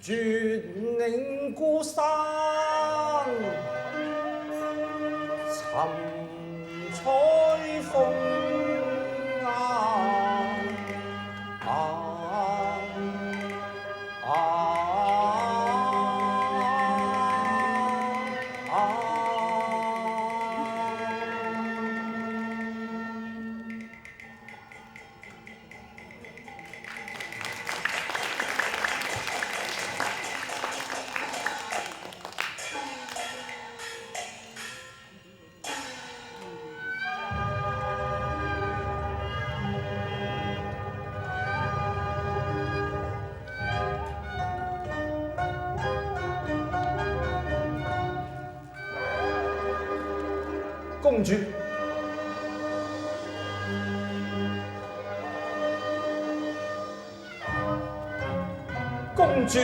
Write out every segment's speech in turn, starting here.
絕嶺孤山尋彩鳳公主，公主，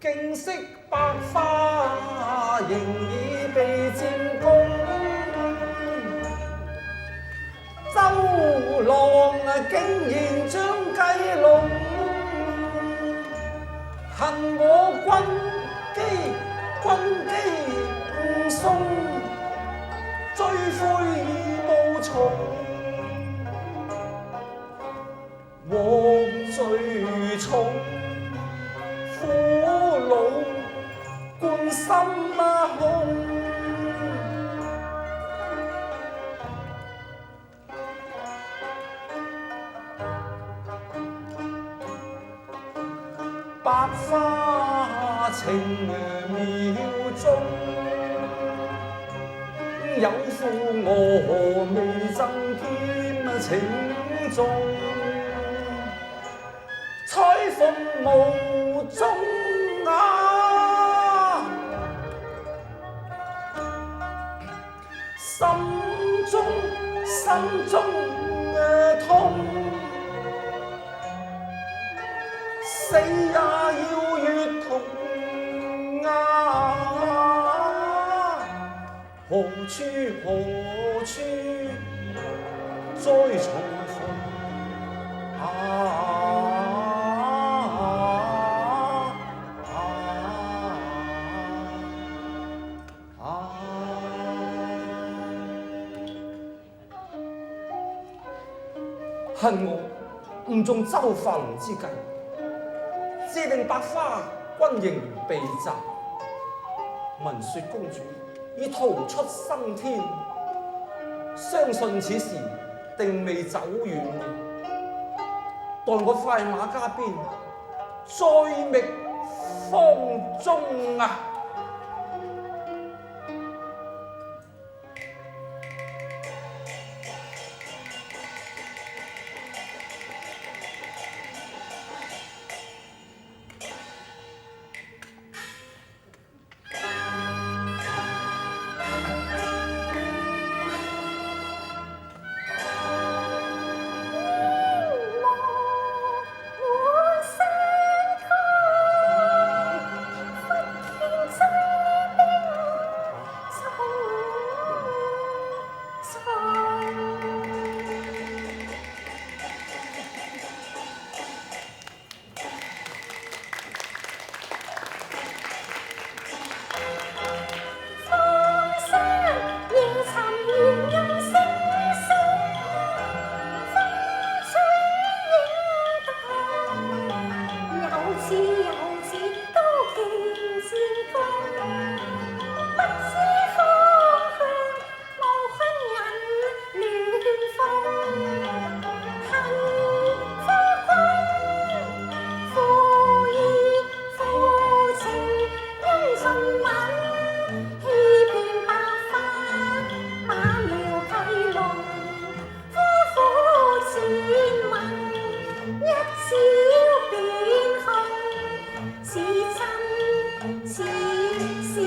景色百花仍已被佔公，周郎竟然將雞籠。恨我軍機誤送，追悔已無從，獲罪重，苦惱貫心空。百花情廟中，有負我未曾兼情重，彩鳳無蹤啊！心中痛。死也要月同啊！何處再重逢恨我誤中周化龍之計，致令百花軍營被襲。聞說公主已逃出生天，相信此時定未走遠嘅。待我快馬加鞭，再覓芳蹤啊！似是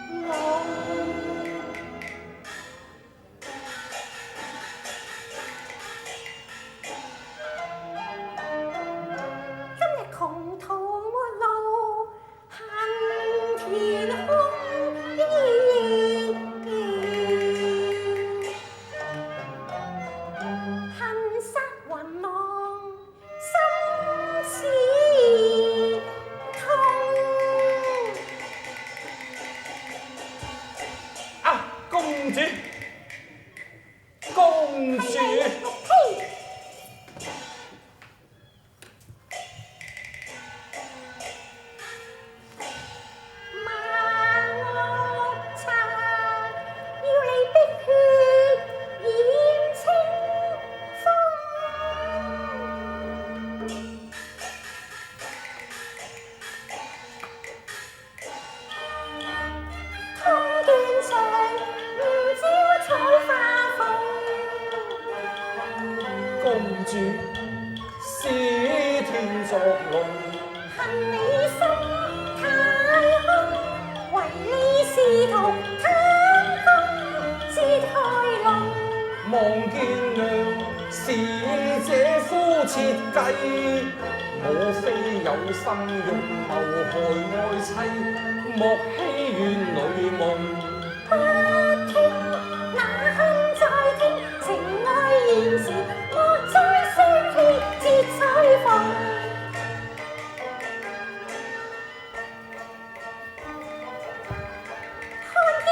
夢。今日窮途末路，行田空恨殺雲浪，心似痛。啊，公主，公主，呸！萬惡賊，要你滴血染清風。通劍上，唔招採花鳳。公主，使天作龍。恨你心太空，唯利是圖，貪功自抬龍。望見娘是這夫設計，我非有心用謀害愛妻，莫欺怨女夢。不聽那恨再聽，情愛現時莫再相騙，節彩鳳。看劍，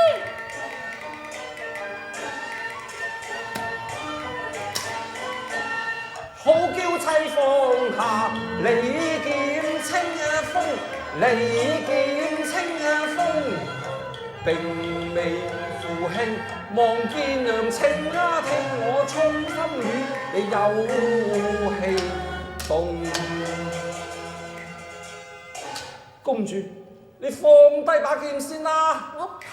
好嬌妻放下，利劍清風，利劍清風，並未負興。望見娘情啊，聽我衷心語，你有氣動。公主，你放低把劍先啦。我呸！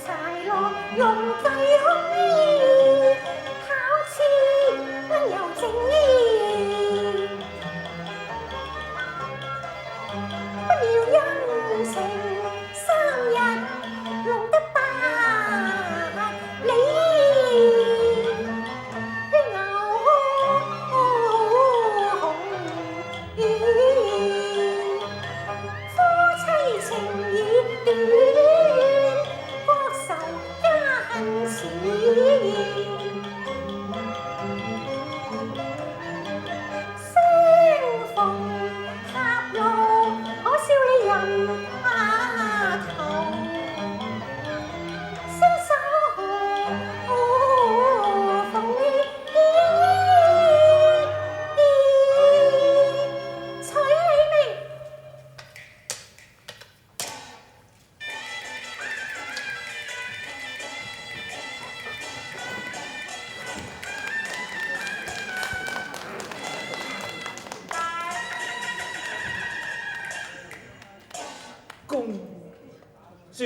柴落用計空衣，巧似溫柔正義。不料因情3日弄得8里，血牛紅雨，夫妻情已斷，國仇家恨遲。相逢狹路，可笑你人頭。相守逢娶你命。公主，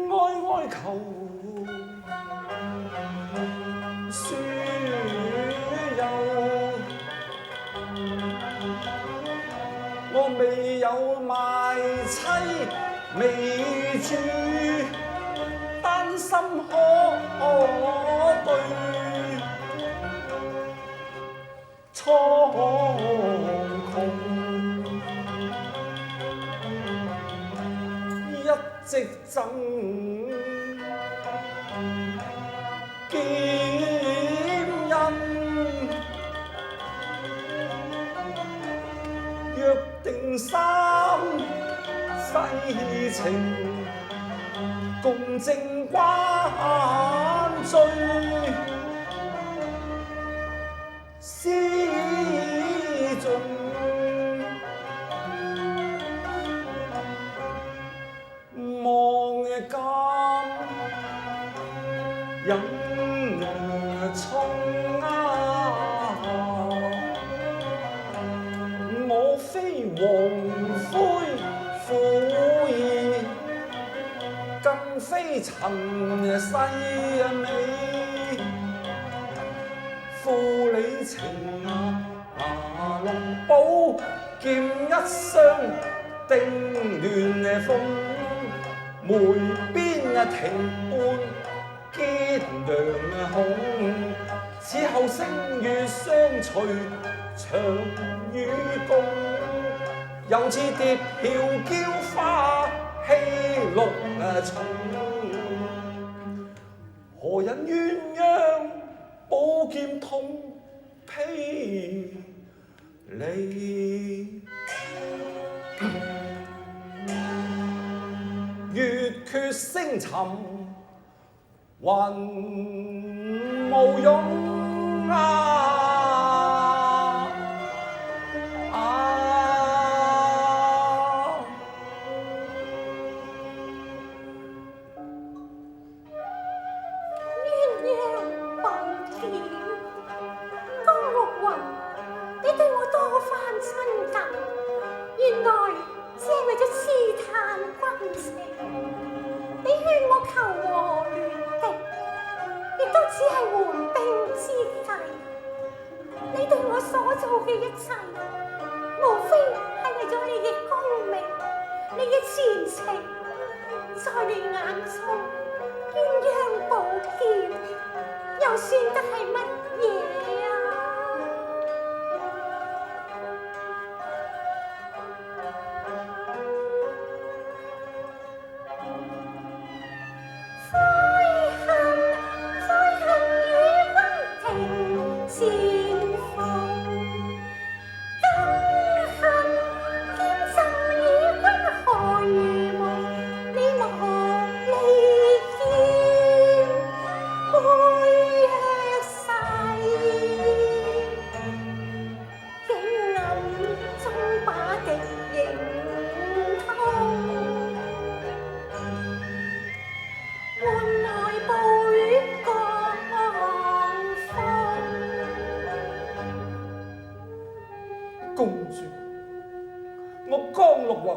哀哀求書友，我未有賣妻，未住，擔心可對蒼穹，一直贈劍印，約定3世情，共證關罪。思盡，望監飲葱啊！我非黃灰苦意，更非塵世美。負你情龍寶劍一雙，定亂風。梅邊庭畔結良紅，此後星月相隨長與共。又似蝶飄嬌花戲綠蟲，何人鴛鴦寶劍痛披離？月缺星沉雲無用只係緩兵之計，你對我所做嘅一切，無非係為咗你嘅功名，你嘅前程。在你眼中，鴛鴦寶劍又算得係乜嘢啊？公主，我江陸雲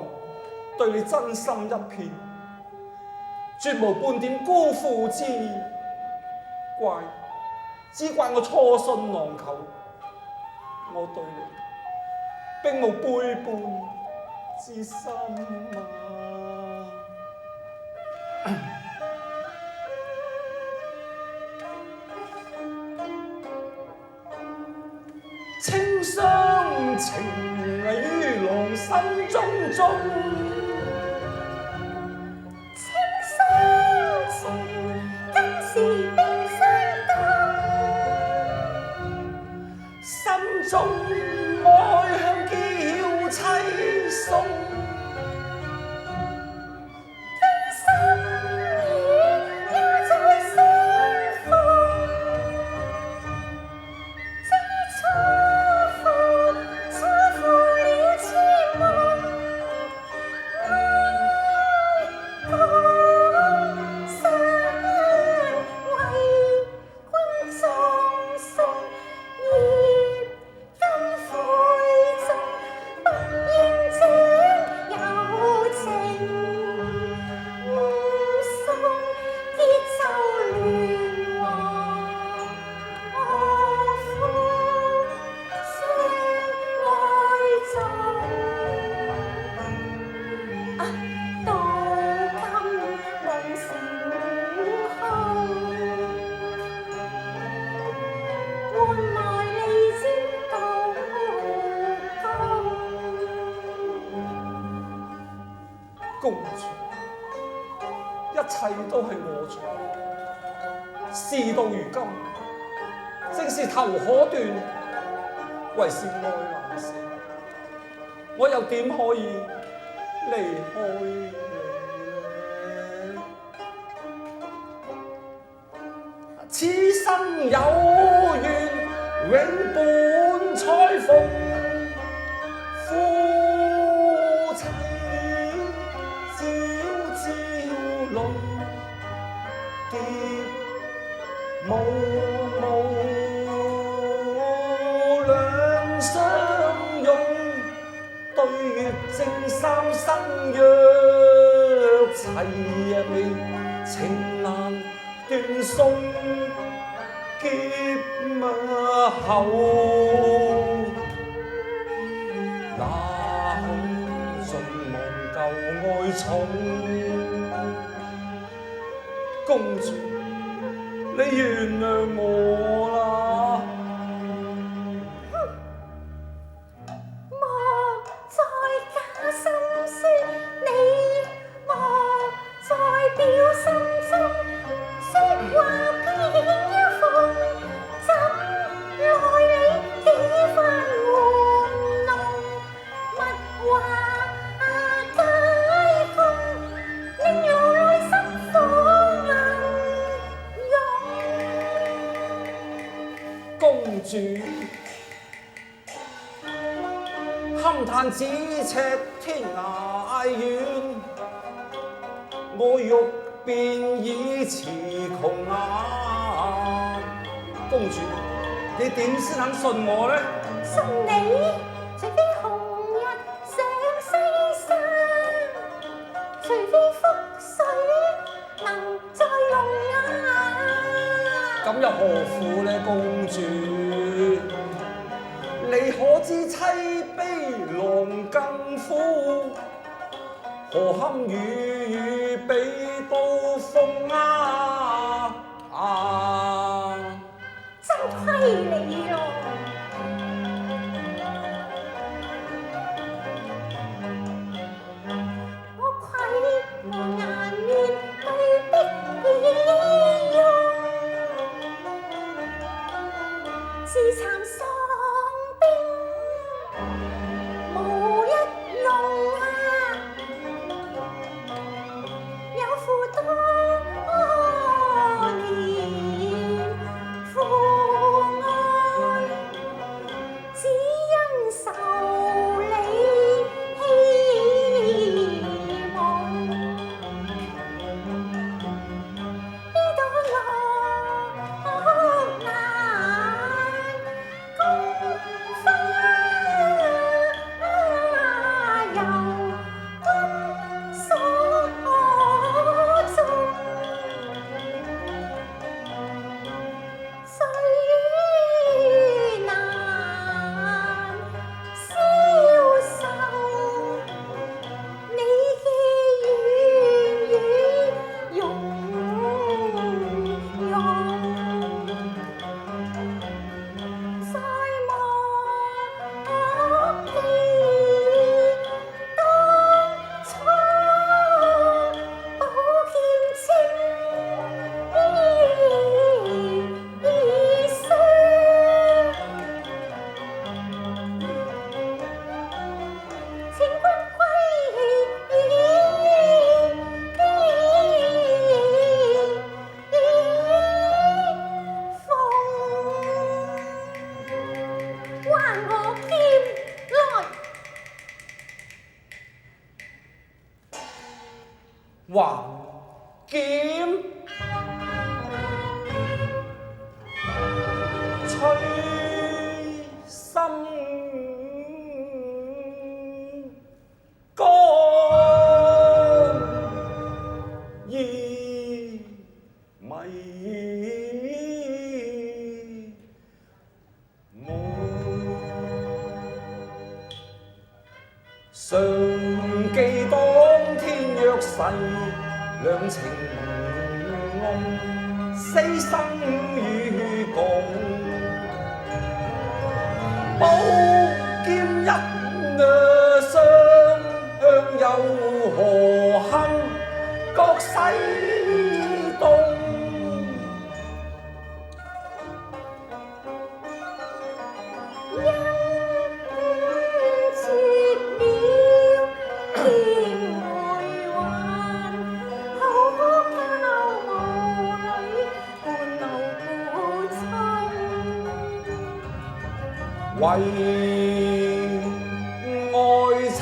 對你真心一片，絕無半點辜負之意。只怪我初信郎求，我對你並無背叛之心啊！青雙情於郎心中中，青雙情今時冰霜凍，心中愛向嬌妻送。公主，一切都係我錯。事到如今，正是頭可斷，為是愛難捨，我又點可以離開你呢？此生有緣，永伴彩鳳。無兩相擁，正三生約齊眉，情難斷送劫後。哪可盡忘舊愛寵？公主，你原諒我啦！莫再假心説，你莫再表心中説話偏要諷，怎奈你幾番玩弄，物話解空，令我內心火硬湧。公主，勘探咫尺天涯遠，我欲便已詞窮啊！公主，你點先肯信我呢？信你，除非紅日上西山，除非覆水能再用啊！咁又何苦呢，公主？你可知妻悲郎更苦，何堪與比刀鋒啊！真虧你咯！我愧我顏面對壁以用，自慚喪兵無一用啊！有負多年父愛，只因受你欺蒙。呢朵樂難共花由君所種，最難消受你嘅軟語融融，再忘記當初寶劍情意傷，請君歸還我劍來。還劍，吹心肝意迷常記當天約誓，兩情濃，死生與共。寶劍一雙，又何堪覺西東？為愛妻，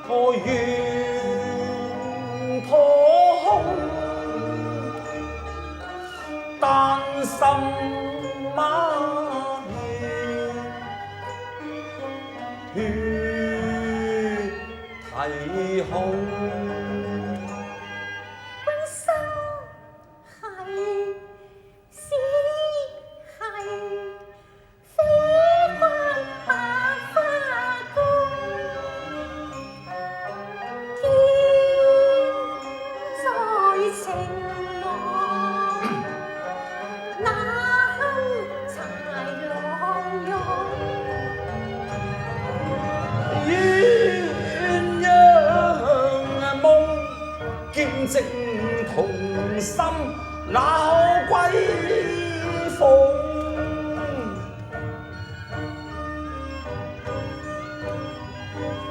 我願破空，丹心馬血啼紅。君生係死係飛花百花宮，天在情網，那堪豺狼勇。鴛鴦夢，見證同心，那可歸鳳？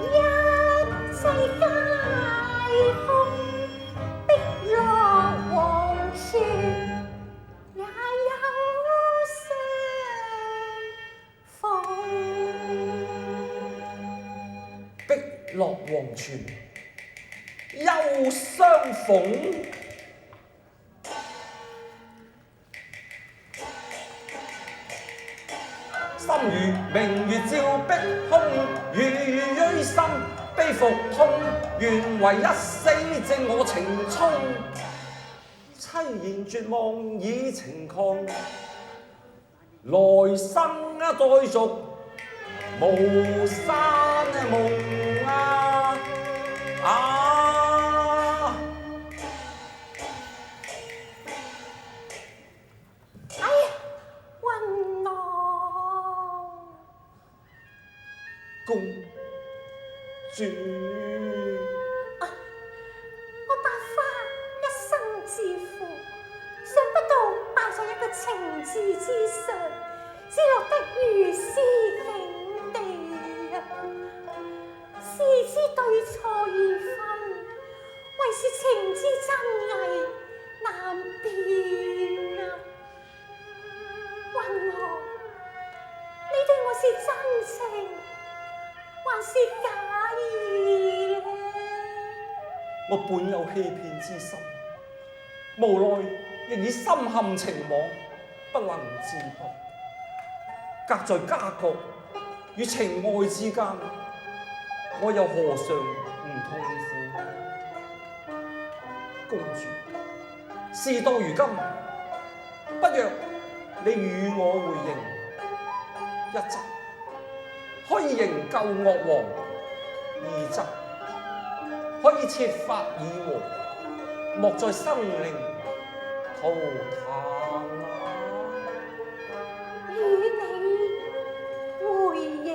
一世皆空，碧落黃泉，也有相逢。碧落黃泉，又相逢。心如明月照碧空，如蕊心悲復痛。願為一死證我情衷，凄然絕望已情狂。來生再續無山夢啊！哎呀，暈浪！公主，我白花一生致富，想不到拜上一個情字之上，只落得如斯境地啊！是知對錯與分，為是情之真偽難辨啊！雲娥，你對我是真情還是假意呢？我本有欺騙之心，無奈亦已深陷情網，不能自拔。隔在家國與情愛之間，我又何嘗唔痛苦？公主，事到如今，不若你與我會認，一則可以營救惡王，二則可以設法議和，莫在生靈塗炭啊！與你回應。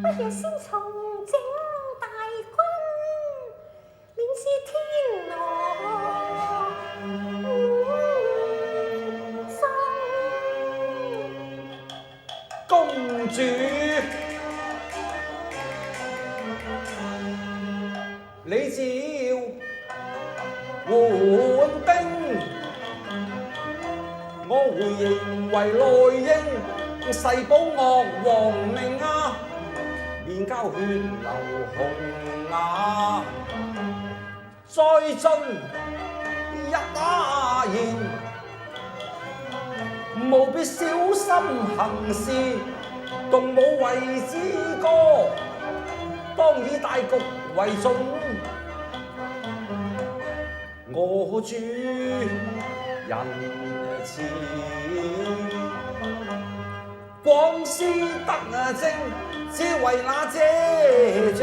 不如先重整大軍，免致天羅生。公主，你只要緩兵，我回營為內應，誓保惡王命啊！免交血流紅牙，再進一打言，務必小心行事，動武為之歌，當以大局為重。我主人前。光師得正，只為那借將，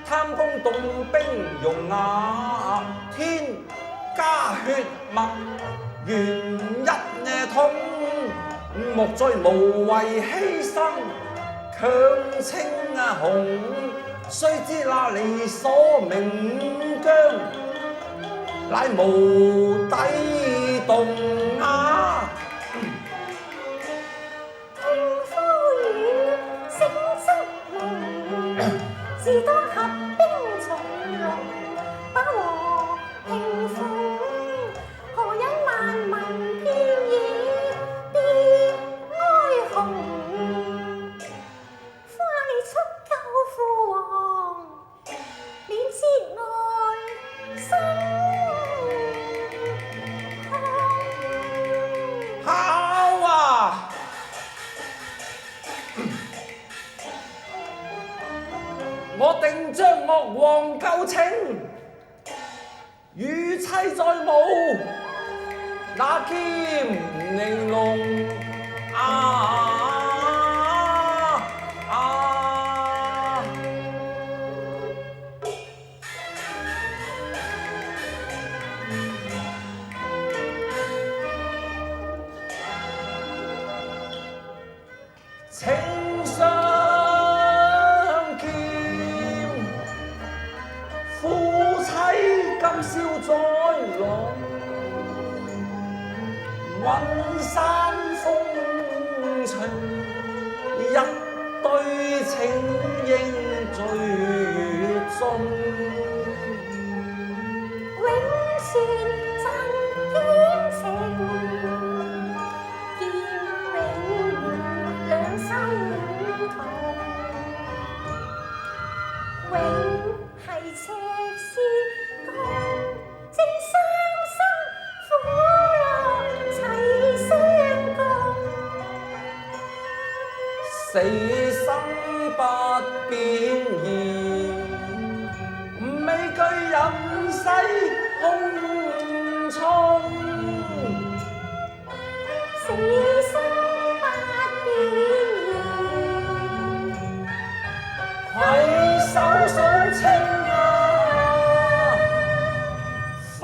貪功動兵用瓦，天加血脈，原一統，莫再無謂犧牲，強稱雄，須知那離所名疆，乃無底洞啊！自當合兵從龍，把和平奉，何引萬民遍野別哀鴻？花你出救父王，免節外生痛。好啊！我定將岳王舊情，與妻再舞，那劍玲瓏情相見，夫妻今宵在廊，雲山風情，一對情應最終，永存真堅情。永係赤絲共，正三生苦樂齊相共，死生不變易，未懼人世空衝。死生不變攜手數清風。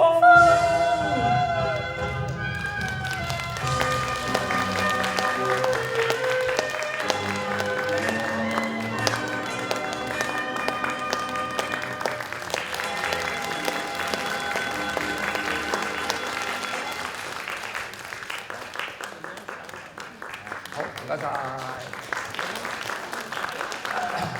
好，唔該晒。